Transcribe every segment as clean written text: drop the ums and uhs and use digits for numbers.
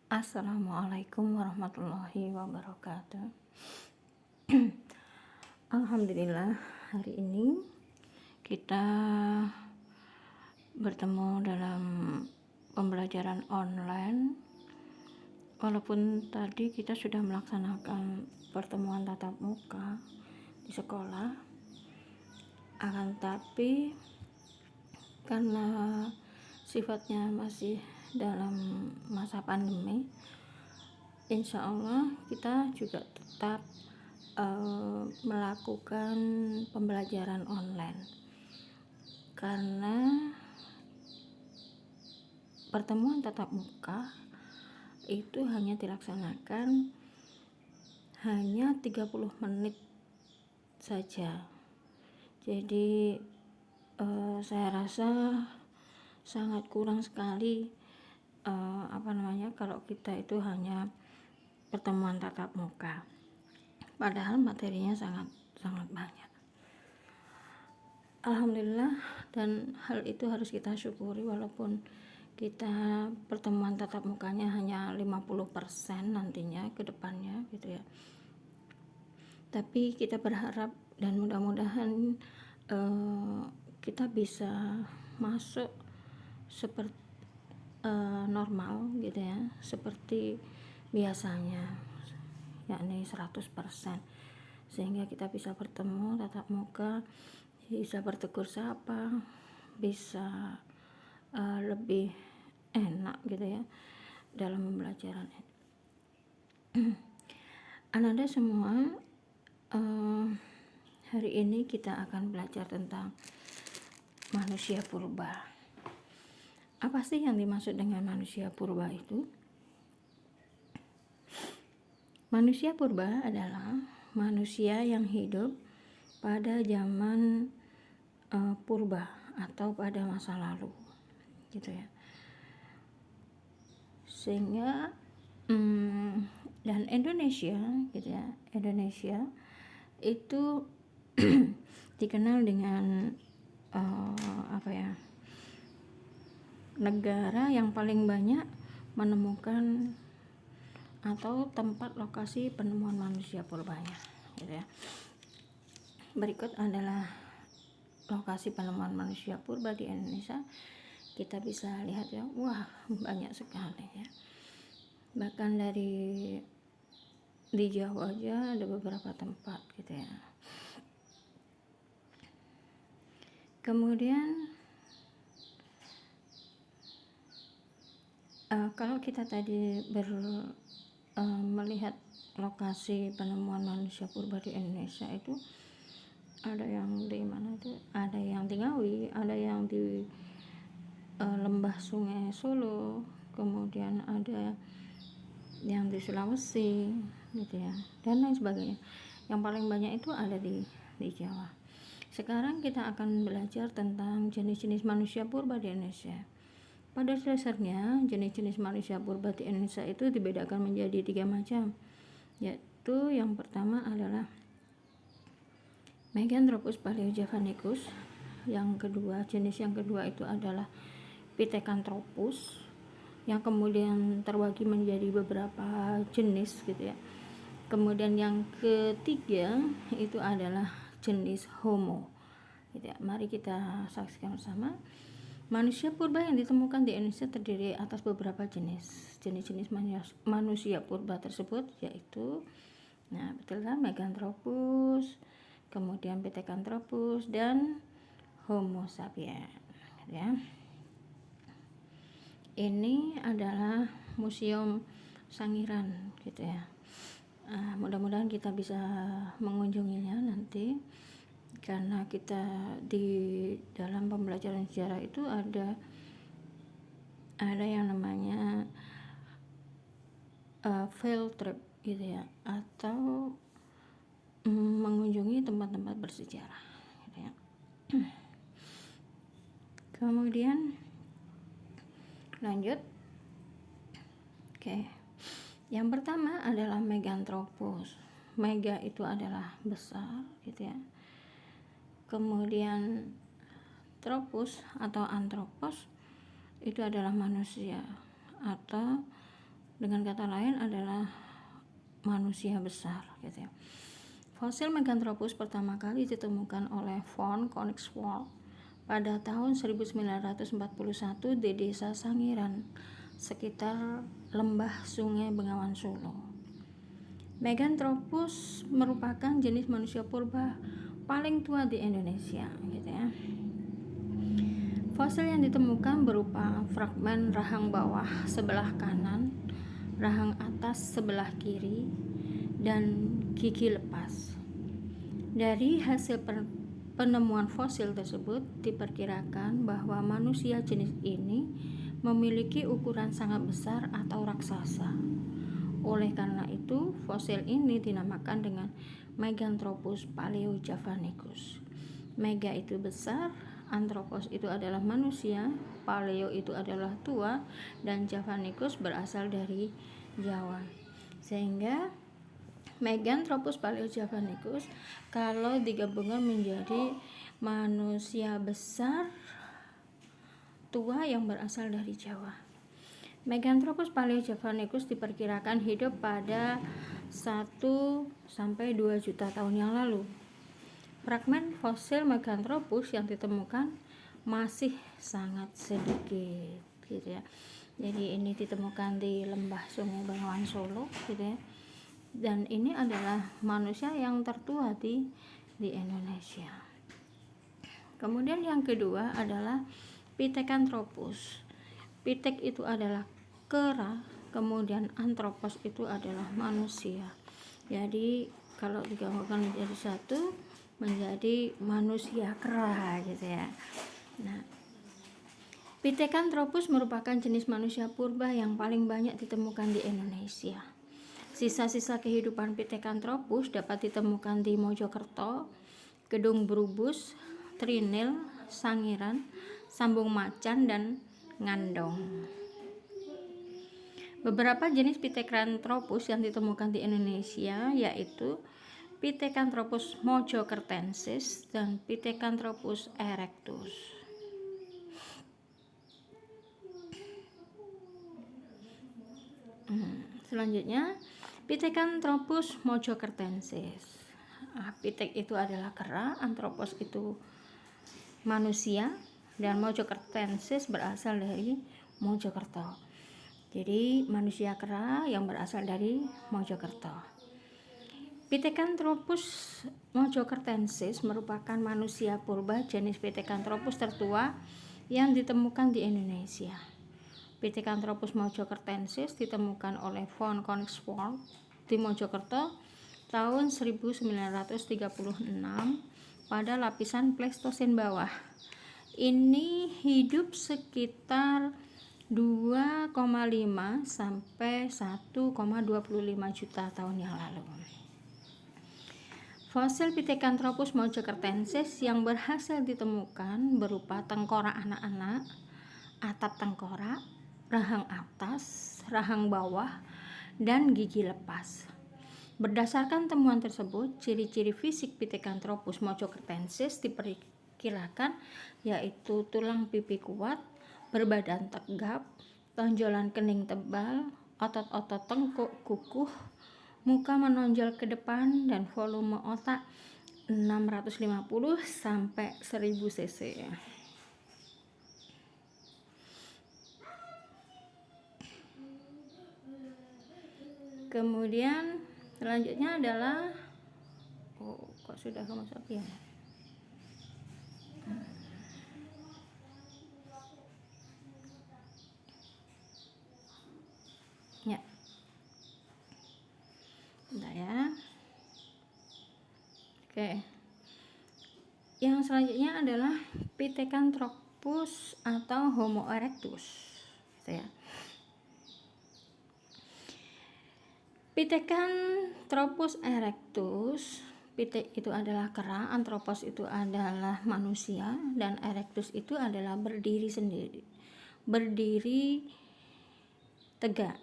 Assalamualaikum warahmatullahi wabarakatuh. Alhamdulillah, hari ini kita bertemu dalam pembelajaran online. Walaupun tadi kita sudah melaksanakan pertemuan tatap muka di sekolah, akan tapi karena sifatnya masih dalam masa pandemi, insya Allah kita juga tetap melakukan pembelajaran online, karena pertemuan tatap muka itu hanya dilaksanakan hanya 30 menit saja. Jadi saya rasa sangat kurang sekali kalau kita itu hanya pertemuan tatap muka, padahal materinya sangat banyak. Alhamdulillah, dan hal itu harus kita syukuri, walaupun kita pertemuan tatap mukanya hanya 50% nantinya ke depannya gitu ya. Tapi kita berharap dan mudah-mudahan kita bisa masuk seperti normal gitu ya, seperti biasanya, yakni 100%, sehingga kita bisa bertemu tatap muka, bisa bertegur sapa, bisa lebih enak gitu ya dalam pembelajaran. Ananda semua, hari ini kita akan belajar tentang manusia purba. Apa sih yang dimaksud dengan manusia purba itu? Manusia purba adalah manusia yang hidup pada zaman purba atau pada masa lalu gitu ya. Sehingga dan Indonesia gitu ya, Indonesia itu dikenal dengan negara yang paling banyak menemukan atau tempat lokasi penemuan manusia purbanya gitu ya. Berikut adalah lokasi penemuan manusia purba di Indonesia. Kita bisa lihat ya, wah banyak sekali ya. Bahkan di Jawa aja ada beberapa tempat gitu ya. Kemudian kalau kita tadi melihat lokasi penemuan manusia purba di Indonesia itu ada yang di mana itu? Ada yang di Ngawi, ada yang di lembah Sungai Solo, kemudian ada yang di Sulawesi gitu ya, dan lain sebagainya. Yang paling banyak itu ada di Jawa. Sekarang kita akan belajar tentang jenis-jenis manusia purba di Indonesia. Pada dasarnya jenis-jenis manusia purba di Indonesia itu dibedakan menjadi 3 macam, yaitu yang pertama adalah Meganthropus paleojavanicus, jenis yang kedua itu adalah Pithecanthropus, yang kemudian terbagi menjadi beberapa jenis gitu ya. Kemudian yang ketiga itu adalah jenis Homo gitu ya. Mari kita saksikan bersama. Manusia purba yang ditemukan di Indonesia terdiri atas beberapa jenis. Jenis-jenis manusia purba tersebut yaitu betul kan, Meganthropus, kemudian Pithecanthropus, dan Homo sapiens ya. Ini adalah Museum Sangiran gitu ya. Mudah-mudahan kita bisa mengunjunginya nanti, karena kita di dalam pembelajaran sejarah itu ada yang namanya field trip gitu ya, atau mengunjungi tempat-tempat bersejarah gitu ya. Kemudian lanjut. Oke. Yang pertama adalah Meganthropus. Mega itu adalah besar gitu ya. Kemudian Tropus atau Anthropos itu adalah manusia atau dengan kata lain adalah manusia besar gitu ya. Fosil Meganthropus pertama kali ditemukan oleh von Koenigswald pada tahun 1941 di desa Sangiran, sekitar lembah Sungai Bengawan Solo. Meganthropus merupakan jenis manusia purba paling tua di Indonesia gitu ya. Fosil yang ditemukan berupa fragmen rahang bawah sebelah kanan, rahang atas sebelah kiri, dan gigi lepas. Dari hasil penemuan fosil tersebut diperkirakan bahwa manusia jenis ini memiliki ukuran sangat besar atau raksasa. Oleh karena itu, fosil ini dinamakan dengan Meganthropus paleojavanicus. Mega itu besar, Anthropos itu adalah manusia, Paleo itu adalah tua, dan Javanicus berasal dari Jawa. Sehingga Meganthropus paleojavanicus kalau digabungkan menjadi manusia besar tua yang berasal dari Jawa. Meganthropus paleojavanicus diperkirakan hidup pada 1-2 juta tahun yang lalu. Fragmen fosil Meganthropus yang ditemukan masih sangat sedikit gitu ya. Jadi ini ditemukan di lembah Sungai Bengawan Solo gitu ya. Dan ini adalah manusia yang tertua di Indonesia. Kemudian yang kedua adalah Pithecanthropus. Pitek itu adalah kera, kemudian Anthropos itu adalah manusia. Jadi kalau digabungkan menjadi satu, menjadi manusia kera gitu ya. Nah, Pithecanthropus merupakan jenis manusia purba yang paling banyak ditemukan di Indonesia. Sisa-sisa kehidupan Pithecanthropus dapat ditemukan di Mojokerto, Gedung Brubus, Trinil, Sangiran, Sambung Macan, dan Ngandong. Beberapa jenis Pithecanthropus yang ditemukan di Indonesia yaitu Pithecanthropus mojokertensis dan Pithecanthropus erectus. Selanjutnya Pithecanthropus mojokertensis. Pitek itu adalah kera, Anthropos itu manusia, dan mojokertensis berasal dari Mojokerto. Jadi manusia kera yang berasal dari Mojokerto. Pithecanthropus mojokertensis merupakan manusia purba jenis Pithecanthropus tertua yang ditemukan di Indonesia. Pithecanthropus mojokertensis ditemukan oleh von Koenigswald di Mojokerto tahun 1936 pada lapisan Pleistosen bawah. Ini hidup sekitar 2,5 sampai 1,25 juta tahun yang lalu. Fosil Pithecanthropus mojokertensis yang berhasil ditemukan berupa tengkorak anak-anak, atap tengkorak, rahang atas, rahang bawah, dan gigi lepas. Berdasarkan temuan tersebut, ciri-ciri fisik Pithecanthropus mojokertensis diperkirakan yaitu tulang pipi kuat, berbadan tegap, tonjolan kening tebal, otot-otot tengkuk kukuh, muka menonjol ke depan, dan volume otak 650 sampai 1000 cc. Kemudian selanjutnya adalah kok sudah masuk ya? Ya. Bentar ya. Oke. Yang selanjutnya adalah Pithecanthropus atau Homo erectus. Gitu ya. Pithecanthropus erectus, Pitek itu adalah kera, Anthropos itu adalah manusia, dan erectus itu adalah berdiri sendiri, berdiri tegak,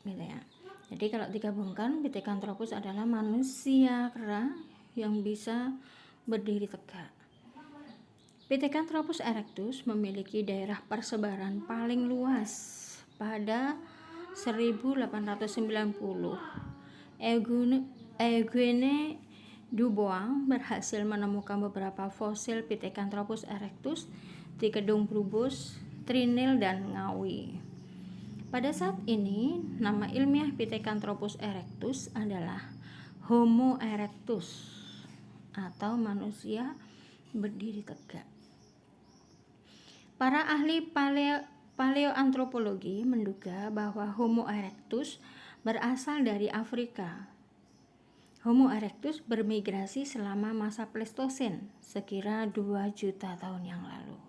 gitu ya. Jadi kalau digabungkan, Pithecanthropus adalah manusia kera yang bisa berdiri tegak. Pithecanthropus erectus memiliki daerah persebaran paling luas pada 1890. Eugene Dubois berhasil menemukan beberapa fosil Pithecanthropus erectus di Kedung Prubus, Trinil, dan Ngawi. Pada saat ini, nama ilmiah Pithecanthropus erectus adalah Homo erectus atau manusia berdiri tegak. Para ahli paleoantropologi menduga bahwa Homo erectus berasal dari Afrika. Homo erectus bermigrasi selama masa Pleistosen, sekira 2 juta tahun yang lalu.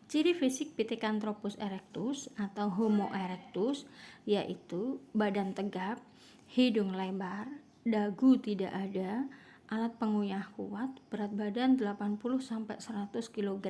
Ciri fisik Pithecanthropus erectus atau Homo erectus yaitu badan tegap, hidung lebar, dagu tidak ada, alat pengunyah kuat, berat badan 80-100 kg,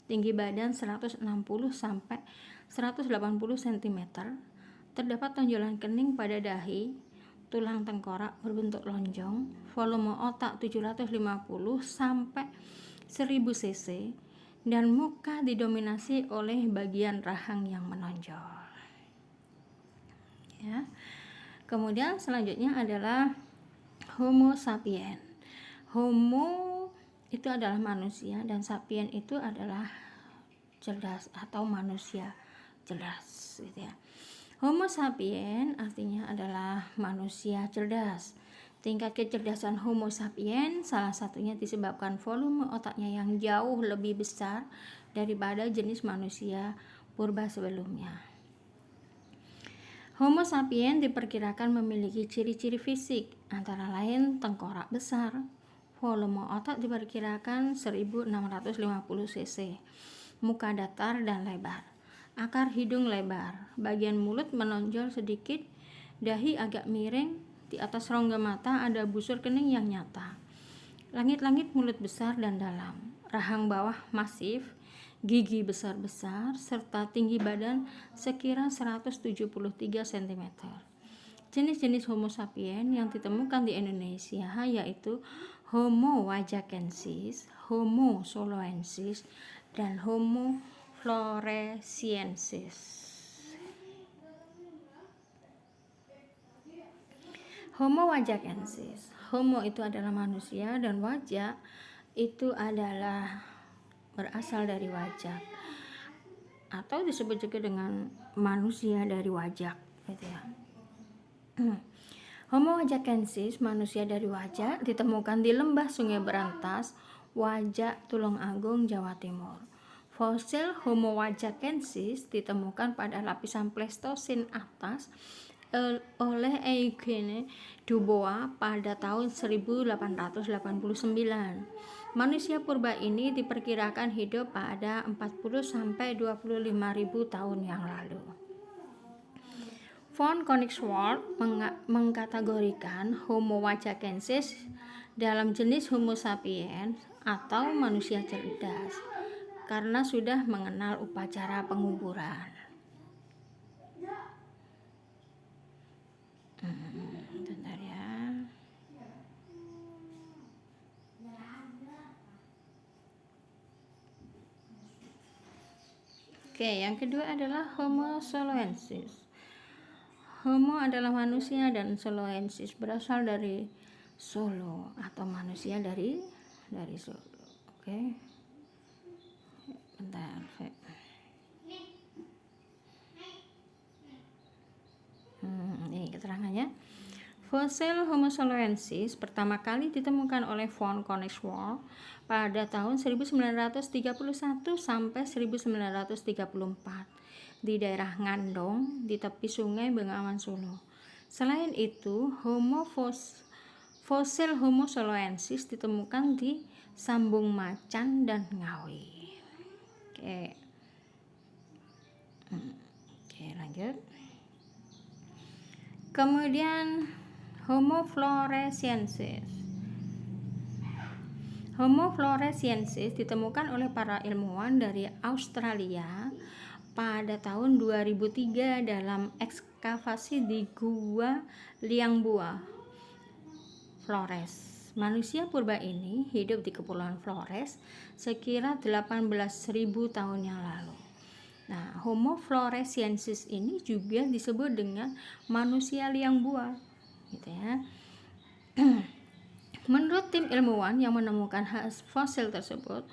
tinggi badan 160-180 cm, terdapat tonjolan kening pada dahi, tulang tengkorak berbentuk lonjong, volume otak 750-1000 cc, dan muka didominasi oleh bagian rahang yang menonjol. Ya. Kemudian selanjutnya adalah Homo sapiens. Homo itu adalah manusia dan sapien itu adalah cerdas atau manusia cerdas, gitu ya. Homo sapiens artinya adalah manusia cerdas. Tingkat kecerdasan Homo sapiens salah satunya disebabkan volume otaknya yang jauh lebih besar daripada jenis manusia purba sebelumnya. Homo sapiens diperkirakan memiliki ciri-ciri fisik, antara lain tengkorak besar, volume otak diperkirakan 1650 cc, muka datar dan lebar, akar hidung lebar, bagian mulut menonjol sedikit, dahi agak miring, di atas rongga mata ada busur kening yang nyata, langit-langit mulut besar dan dalam, rahang bawah masif, gigi besar-besar, serta tinggi badan sekira 173 cm. Jenis-jenis Homo sapiens yang ditemukan di Indonesia yaitu Homo wajakensis, Homo soloensis, dan Homo floresiensis. Homo wajakensis. Homo itu adalah manusia dan wajak itu adalah berasal dari wajak atau disebut juga dengan manusia dari wajak, gitu ya. Homo wajakensis, manusia dari wajak, ditemukan di lembah Sungai Berantas, Wajak, Tulungagung, Jawa Timur. Fosil Homo wajakensis ditemukan pada lapisan Pleistosen atas oleh Eugene Dubois pada tahun 1889. Manusia purba ini diperkirakan hidup pada 40-25.000 tahun yang lalu. Von Koenigswald mengkategorikan Homo wajakensis dalam jenis Homo sapiens atau manusia cerdas karena sudah mengenal upacara penguburan. Bentar ya. Oke, yang kedua adalah Homo soloensis. Homo adalah manusia dan soloensis berasal dari Solo atau manusia dari Solo. Oke. Bentar. Ini keterangannya. Fosil Homo soloensis pertama kali ditemukan oleh von Koenigswald pada tahun 1931 sampai 1934 di daerah Ngandong di tepi Sungai Bengawan Solo. Selain itu, fosil Homo soloensis ditemukan di Sambung Macan dan Ngawi. Oke, lanjut. Kemudian Homo floresiensis. Homo floresiensis ditemukan oleh para ilmuwan dari Australia pada tahun 2003 dalam ekskavasi di Gua Liangbua, Flores. Manusia purba ini hidup di Kepulauan Flores sekira 18.000 tahun yang lalu. Nah, Homo floresiensis ini juga disebut dengan manusia liang buah, gitu ya. Menurut tim ilmuwan yang menemukan fosil tersebut,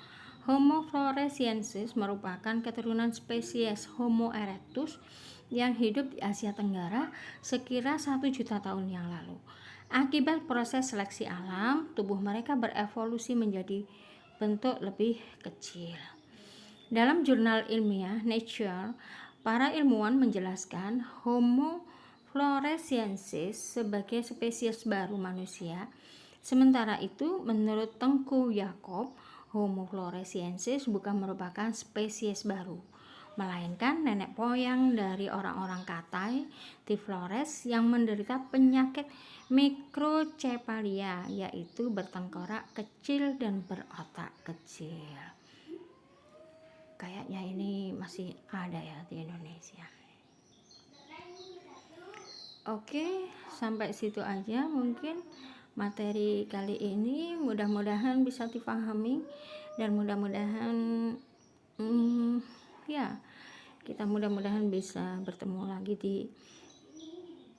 Homo floresiensis merupakan keturunan spesies Homo erectus yang hidup di Asia Tenggara sekira 1 juta tahun yang lalu. Akibat proses seleksi alam, tubuh mereka berevolusi menjadi bentuk lebih kecil. Dalam jurnal ilmiah Nature, para ilmuwan menjelaskan Homo floresiensis sebagai spesies baru manusia. Sementara itu, menurut Tengku Yakob, Homo floresiensis bukan merupakan spesies baru, melainkan nenek moyang dari orang-orang Katai di Flores yang menderita penyakit mikrocefalia, yaitu bertengkorak kecil dan berotak kecil. Kayaknya ini masih ada ya di Indonesia. Oke, sampai situ aja mungkin materi kali ini. Mudah-mudahan bisa dipahami dan mudah-mudahan ya, kita mudah-mudahan bisa bertemu lagi di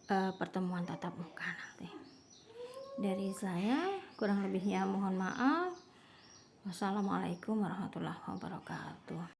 pertemuan tatap muka nanti. Dari saya kurang lebihnya mohon maaf. Wassalamualaikum warahmatullahi wabarakatuh.